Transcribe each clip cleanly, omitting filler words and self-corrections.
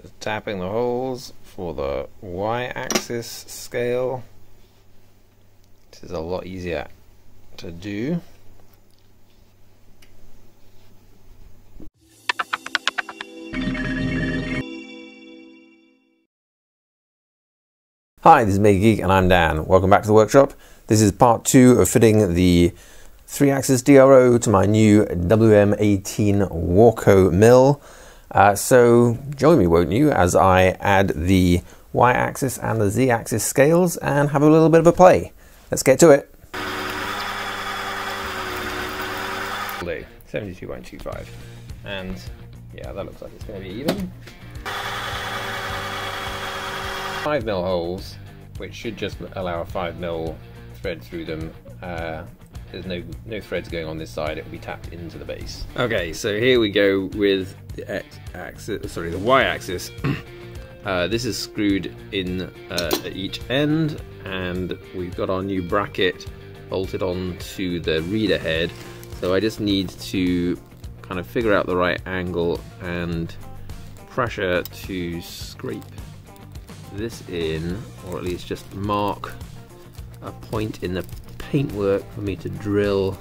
Just tapping the holes for the y-axis scale. This is a lot easier to do. Hi, this is Mega Geek and I'm Dan. Welcome back to the workshop. This is part 2 of fitting the 3-axis DRO to my new WM-18 Warco mill. So join me, won't you, as I add the y-axis and the z-axis scales and have a little bit of a play. Let's get to it. 72.25, and yeah, that looks like it's going to be even. 5mm holes, which should just allow a 5mm thread through them. There's no threads going on this side, it will be tapped into the base. Okay, so here we go with the the y-axis. This is screwed in at each end, and we've got our new bracket bolted onto the reader head. So I just need to kind of figure out the right angle and pressure to scrape this in, or at least just mark a point in the paintwork for me to drill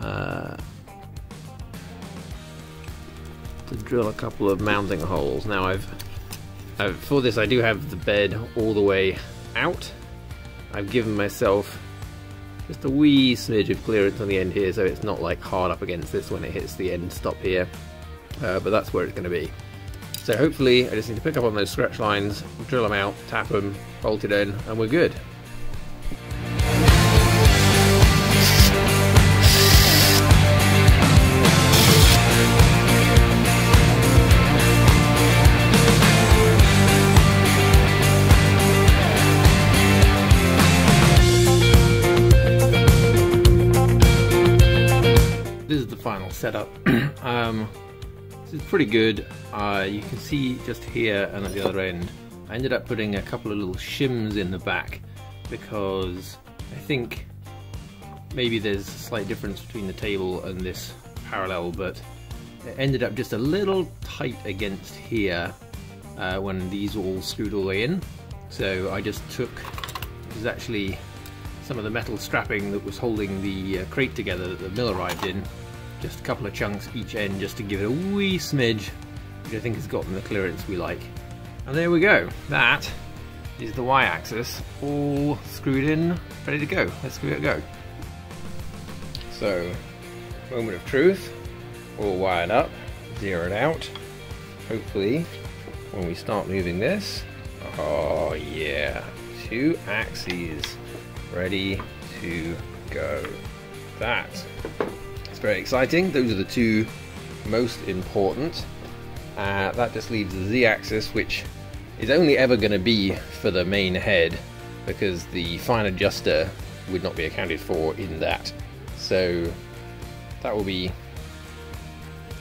a couple of mounting holes. Now for this I do have the bed all the way out. I've given myself just a wee smidge of clearance on the end here, so it's not like hard up against this when it hits the end stop here, but that's where it's going to be. So hopefully I just need to pick up on those scratch lines, drill them out, tap them, bolt it in, and we're good. This is the final setup. This is pretty good. You can see just here and at the other end, I ended up putting a couple of little shims in the back because I think maybe there's a slight difference between the table and this parallel, but it ended up just a little tight against here when these were all screwed all the way in. So I just took, this is actually some of the metal strapping that was holding the crate together that the mill arrived in, just a couple of chunks each end just to give it a wee smidge, which I think has gotten the clearance we like. And there we go. That is the y-axis all screwed in, ready to go. Let's give it a go. So, moment of truth, all wired up, zeroed out. Hopefully, when we start moving this, oh yeah, 2 axes ready to go. That's very exciting. Those are the 2 most important. That just leaves the z-axis, which is only ever going to be for the main head because the fine adjuster would not be accounted for in that. So that will be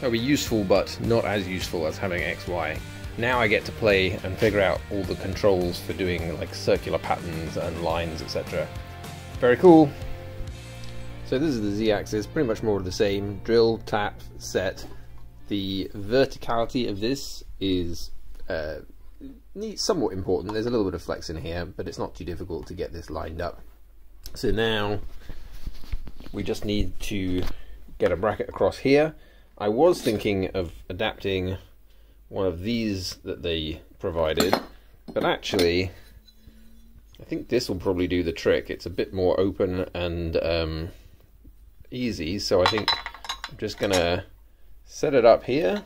useful, but not as useful as having XY. Now I get to play and figure out all the controls for doing like circular patterns and lines, etc. Very cool. So this is the z-axis, pretty much more of the same. Drill, tap, set. The verticality of this is somewhat important. There's a little bit of flex in here, but it's not too difficult to get this lined up. So now we just need to get a bracket across here. I was thinking of adapting one of these that they provided, but actually I think this will probably do the trick. It's a bit more open and easy, so I think I'm just gonna set it up here,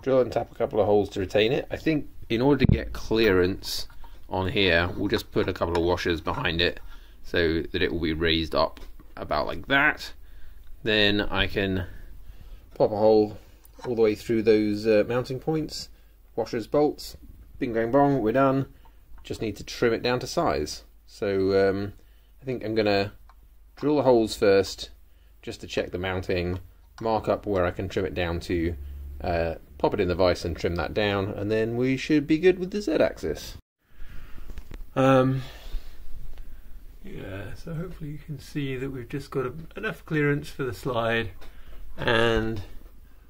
drill and tap a couple of holes to retain it. I think in order to get clearance on here, we'll just put a couple of washers behind it so that it will be raised up about like that. Then I can pop a hole all the way through those mounting points, washers, bolts, bing bang bong, we're done. Just need to trim it down to size. So I think I'm gonna drill the holes first just to check the mounting, mark up where I can trim it down to, pop it in the vise and trim that down, and then we should be good with the Z-axis. Yeah, so hopefully you can see that we've just got enough clearance for the slide, and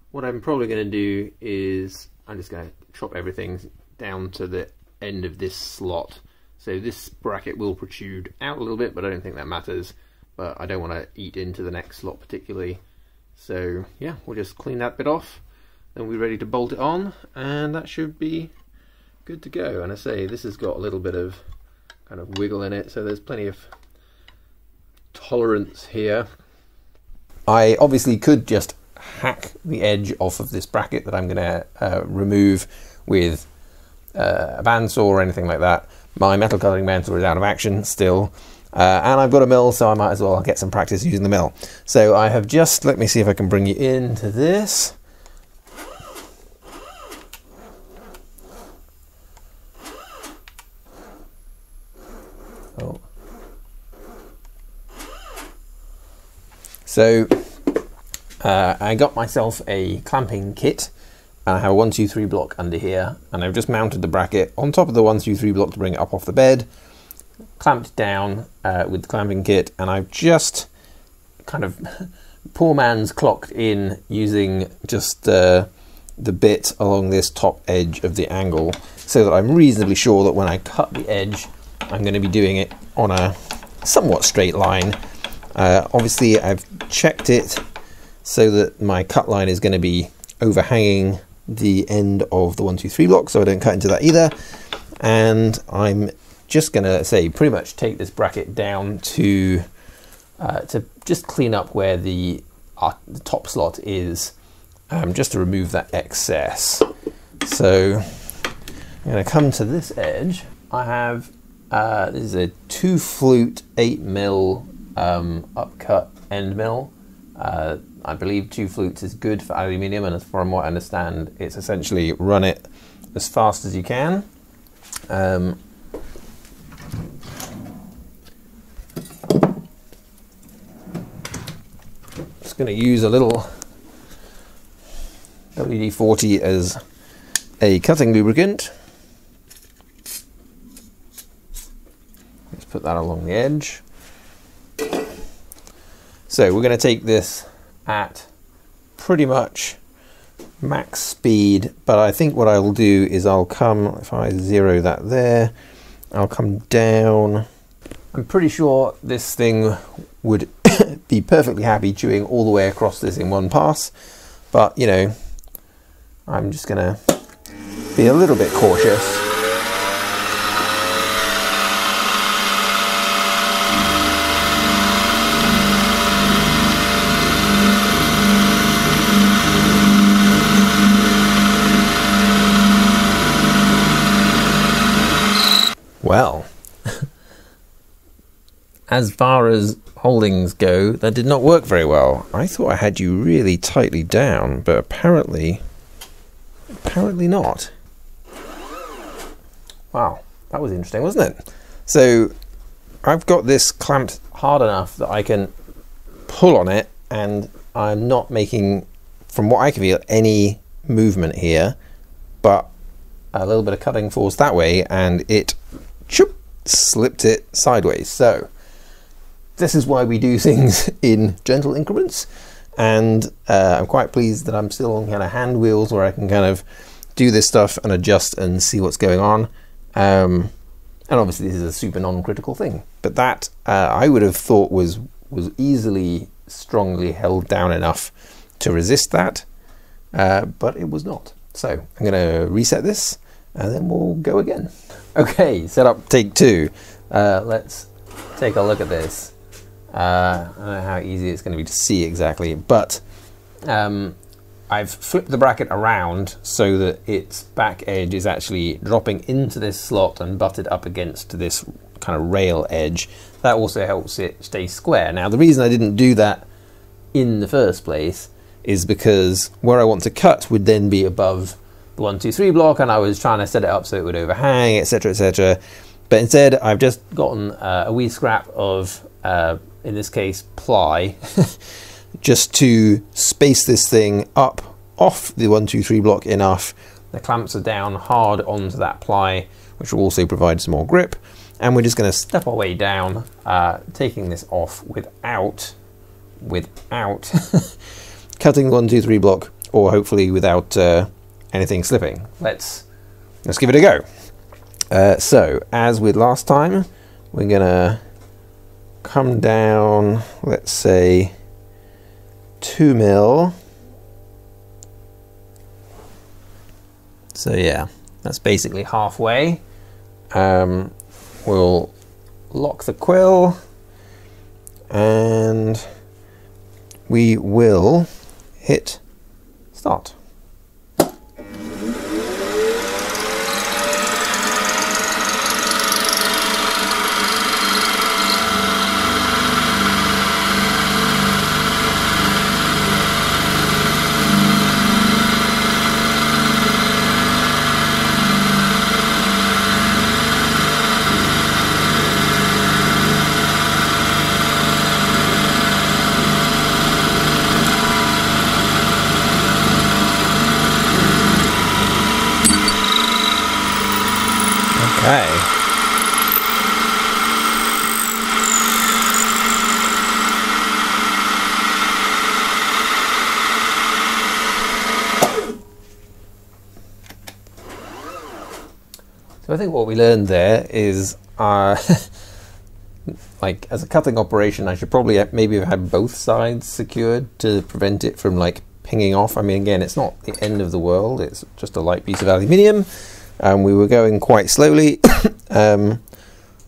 what I'm probably going to do is I'm just going to chop everything down to the end of this slot. So this bracket will protrude out a little bit, but I don't think that matters. But I don't want to eat into the next slot particularly. So yeah, we'll just clean that bit off. Then we're ready to bolt it on, and that should be good to go. And I say this has got a little bit of kind of wiggle in it, so there's plenty of tolerance here. I obviously could just hack the edge off of this bracket that I'm going to remove with a bandsaw or anything like that. My metal cutting bandsaw is out of action still, and I've got a mill, so I might as well get some practice using the mill. So I have just, let me see if I can bring you into this. Oh. So I got myself a clamping kit. I have a 1, 2, 3 block under here, and I've just mounted the bracket on top of the 1, 2, 3 block to bring it up off the bed, clamped down with the clamping kit, and I've just kind of poor man's clocked in using just the bit along this top edge of the angle, so that I'm reasonably sure that when I cut the edge I'm going to be doing it on a somewhat straight line. Obviously I've checked it so that my cut line is going to be overhanging the end of the 1, 2, 3 block, so I don't cut into that either. And I'm just going to say pretty much take this bracket down to just clean up where the top slot is, just to remove that excess. So I'm going to come to this edge. I have this is a 2 flute 8mm upcut end mill. I believe 2 flutes is good for aluminium, and as from what I understand, it's essentially run it as fast as you can. Just going to use a little WD-40 as a cutting lubricant. Let's put that along the edge. So we're going to take this at pretty much max speed, but I think what I will do is I'll come, if I zero that there, I'll come down. I'm pretty sure this thing would be perfectly happy chewing all the way across this in one pass, but you know, I'm just going to be a little bit cautious. Well, as far as holdings go, that did not work very well. I thought I had you really tightly down, but apparently not. Wow, that was interesting, wasn't it? So I've got this clamped hard enough that I can pull on it, and I'm not making, from what I can feel, any movement here, but a little bit of cutting force that way, and it slipped it sideways. So this is why we do things in gentle increments, and I'm quite pleased that I'm still on kind of hand wheels where I can kind of do this stuff and adjust and see what's going on. And obviously this is a super non-critical thing, but that I would have thought was easily strongly held down enough to resist that, but it was not. So I'm going to reset this and then we'll go again. Okay, set up take 2. Let's take a look at this. I don't know how easy it's going to be to see exactly, but I've flipped the bracket around so that its back edge is actually dropping into this slot and butted up against this kind of rail edge. That also helps it stay square. Now, the reason I didn't do that in the first place is because where I want to cut would then be above the 1, 2, 3 block, and I was trying to set it up so it would overhang, etc., etc. But instead, I've just gotten a wee scrap of, in this case, ply, just to space this thing up off the 1, 2, 3 block enough. The clamps are down hard onto that ply, which will also provide some more grip. And we're just going to step our way down, taking this off without cutting the 1, 2, 3 block, or hopefully without anything slipping. Let's give it a go. So as with last time, we're gonna come down, let's say 2 mil. So yeah, that's basically halfway. We'll lock the quill and we will hit start. Okay. So I think what we learned there is, like as a cutting operation, I should probably maybe have had both sides secured to prevent it from like pinging off. I mean, again, it's not the end of the world. It's just a light piece of aluminium. And we were going quite slowly. But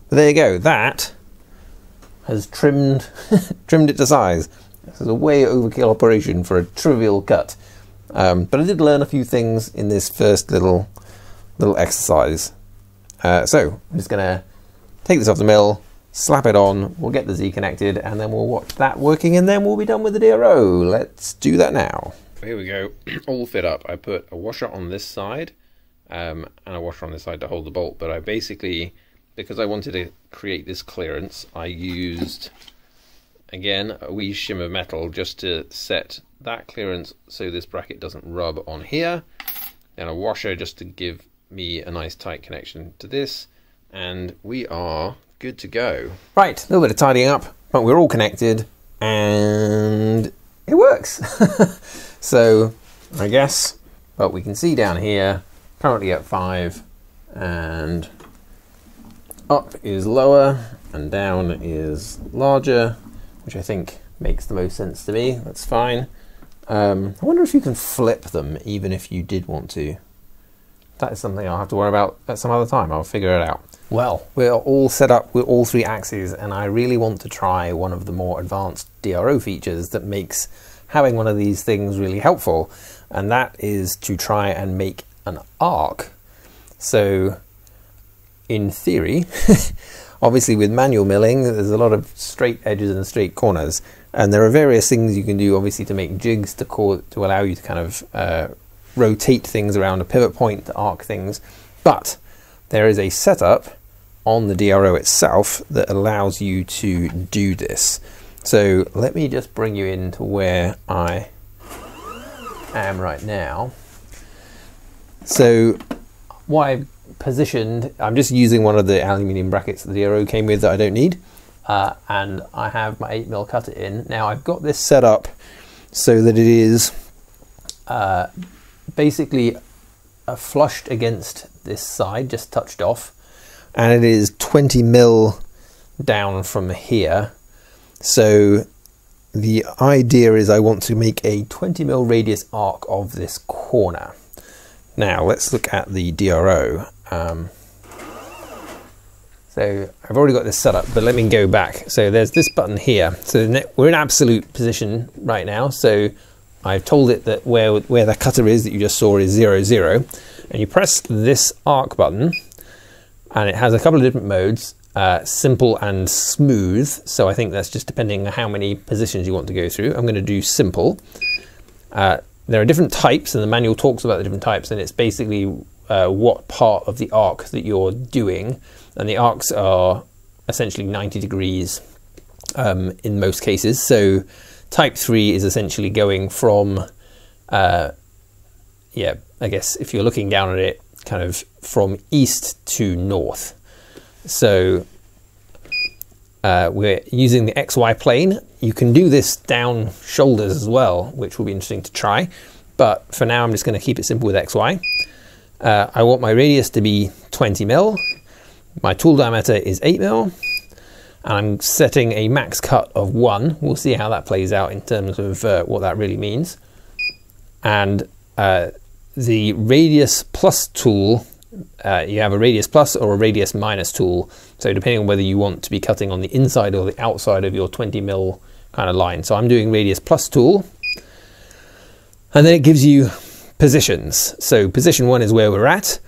there you go. That has trimmed it to size. This is a way overkill operation for a trivial cut. But I did learn a few things in this first little exercise. So I'm just gonna take this off the mill, slap it on, we'll get the Z connected, and then we'll watch that working, and then we'll be done with the DRO. Let's do that now. Here we go, all fit up. I put a washer on this side, and a washer on this side to hold the bolt, but I basically, because I wanted to create this clearance, I used, again, a wee shim of metal just to set that clearance so this bracket doesn't rub on here, and a washer just to give me a nice tight connection to this, and we are good to go. Right, a little bit of tidying up, but we're all connected, and it works. So, I guess, well, we can see down here, currently at 5, and up is lower and down is larger, which I think makes the most sense to me. That's fine. I wonder if you can flip them even if you did want to. That is something I'll have to worry about at some other time. I'll figure it out. Well, we're all set up with all 3 axes, and I really want to try one of the more advanced DRO features that makes having one of these things really helpful, and that is to try and make an arc. So in theory, obviously with manual milling there's a lot of straight edges and straight corners, and there are various things you can do obviously to make jigs to allow you to kind of rotate things around a pivot point to arc things, but there is a setup on the DRO itself that allows you to do this. So let me just bring you into where I am right now. So what I've positioned, I'm just using one of the aluminium brackets that the DRO came with that I don't need, and I have my 8mm cutter in. Now I've got this set up so that it is basically flushed against this side, just touched off, and it is 20mm down from here. So the idea is I want to make a 20mm radius arc of this corner. Now let's look at the DRO. So I've already got this set up, but let me go back. So there's this button here. So we're in absolute position right now. So I've told it that where the cutter is that you just saw is 0, 0. And you press this arc button, and it has a couple of different modes. Simple and smooth, so I think that's just depending on how many positions you want to go through. I'm going to do simple. There are different types, and the manual talks about the different types, and it's basically what part of the arc that you're doing, and the arcs are essentially 90 degrees in most cases. So type 3 is essentially going from, yeah, I guess if you're looking down at it, kind of from east to north. So we're using the XY plane. You can do this down shoulders as well, which will be interesting to try. but for now I'm just going to keep it simple with XY. I want my radius to be 20 mil. My tool diameter is 8 mil. And I'm setting a max cut of 1. We'll see how that plays out in terms of what that really means. And the radius plus tool, you have a radius plus or a radius minus tool. So depending on whether you want to be cutting on the inside or the outside of your 20 mil kind of line. So I'm doing radius plus tool. And then it gives you positions. So position 1 is where we're at.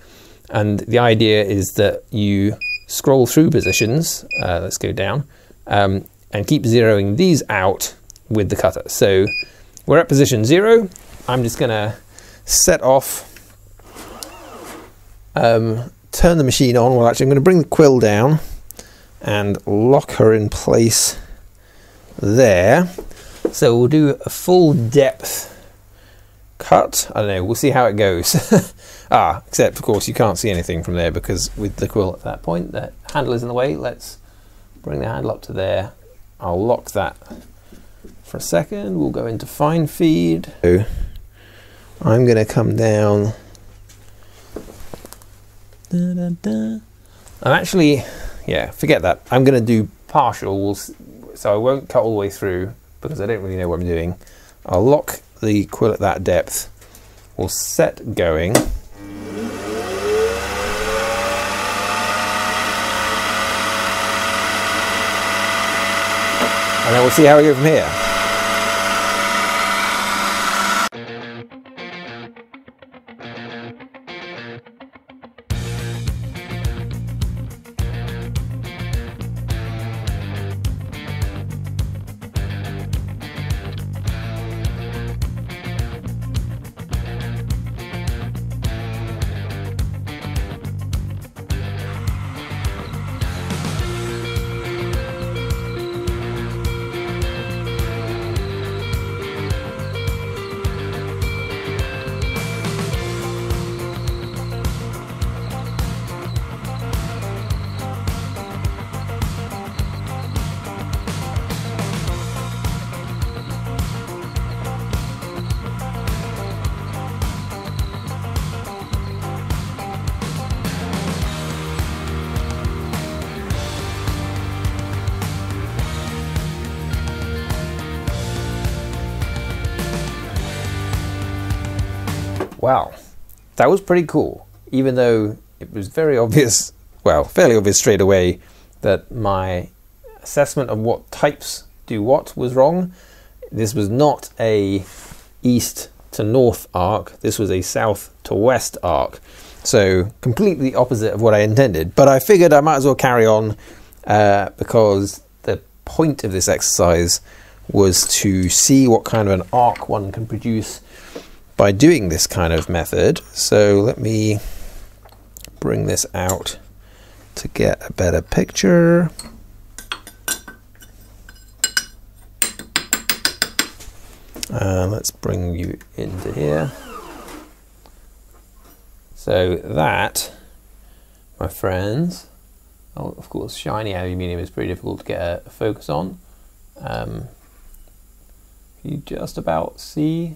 And the idea is that you scroll through positions, let's go down, and keep zeroing these out with the cutter. So we're at position 0. I'm just going to set off, turn the machine on. Well, actually, I'm going to bring the quill down and lock her in place there. So we'll do a full depth cut. I don't know, we'll see how it goes. Except of course you can't see anything from there because with the quill at that point, the handle is in the way. Let's bring the handle up to there. I'll lock that for a second. We'll go into fine feed. So I'm going to come down. I'm actually, yeah, forget that. I'm going to do partial, so I won't cut all the way through because I don't really know what I'm doing. I'll lock the quill at that depth. We'll set going. And then we'll see how we go from here. Wow, that was pretty cool, even though it was very obvious, well, fairly obvious straight away that my assessment of what types do what was wrong. This was not a east to north arc, this was a south to west arc. So completely opposite of what I intended, but I figured I might as well carry on because the point of this exercise was to see what kind of an arc one can produce by doing this kind of method. So let me bring this out to get a better picture. Let's bring you into here. So that, my friends, oh, of course, shiny aluminium is pretty difficult to get a focus on. You just about see.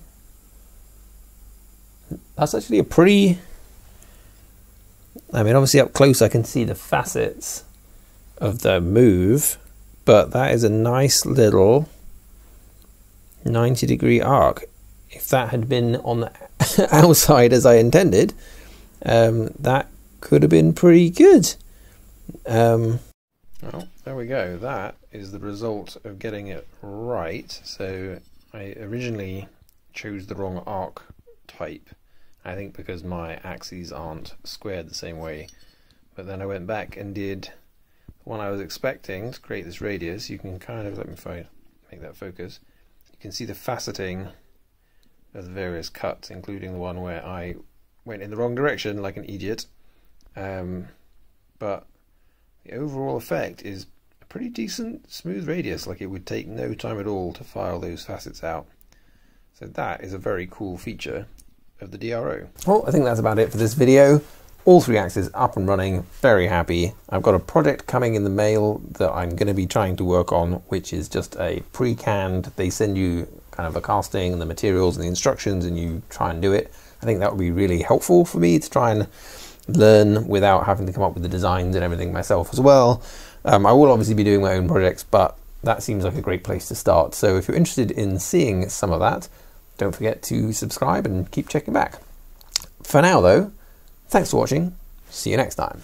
That's actually a pretty, I mean, obviously up close I can see the facets of the move, but that is a nice little 90-degree arc. If that had been on the outside as I intended, that could have been pretty good. Well, there we go. That is the result of getting it right. So I originally chose the wrong arc type, I think because my axes aren't squared the same way, but then I went back and did the one I was expecting to create this radius. You can kind of, let me make that focus, you can see the faceting of the various cuts, including the one where I went in the wrong direction like an idiot, but the overall effect is a pretty decent smooth radius. Like, it would take no time at all to file those facets out. So that is a very cool feature of the DRO. Well, I think that's about it for this video. All three axes up and running, very happy. I've got a project coming in the mail that I'm going to be trying to work on, which is just a pre-canned, they send you kind of a casting and the materials and the instructions and you try and do it. I think that would be really helpful for me to try and learn without having to come up with the designs and everything myself as well. I will obviously be doing my own projects, but that seems like a great place to start. So if you're interested in seeing some of that, don't forget to subscribe and keep checking back. For now though, thanks for watching. See you next time.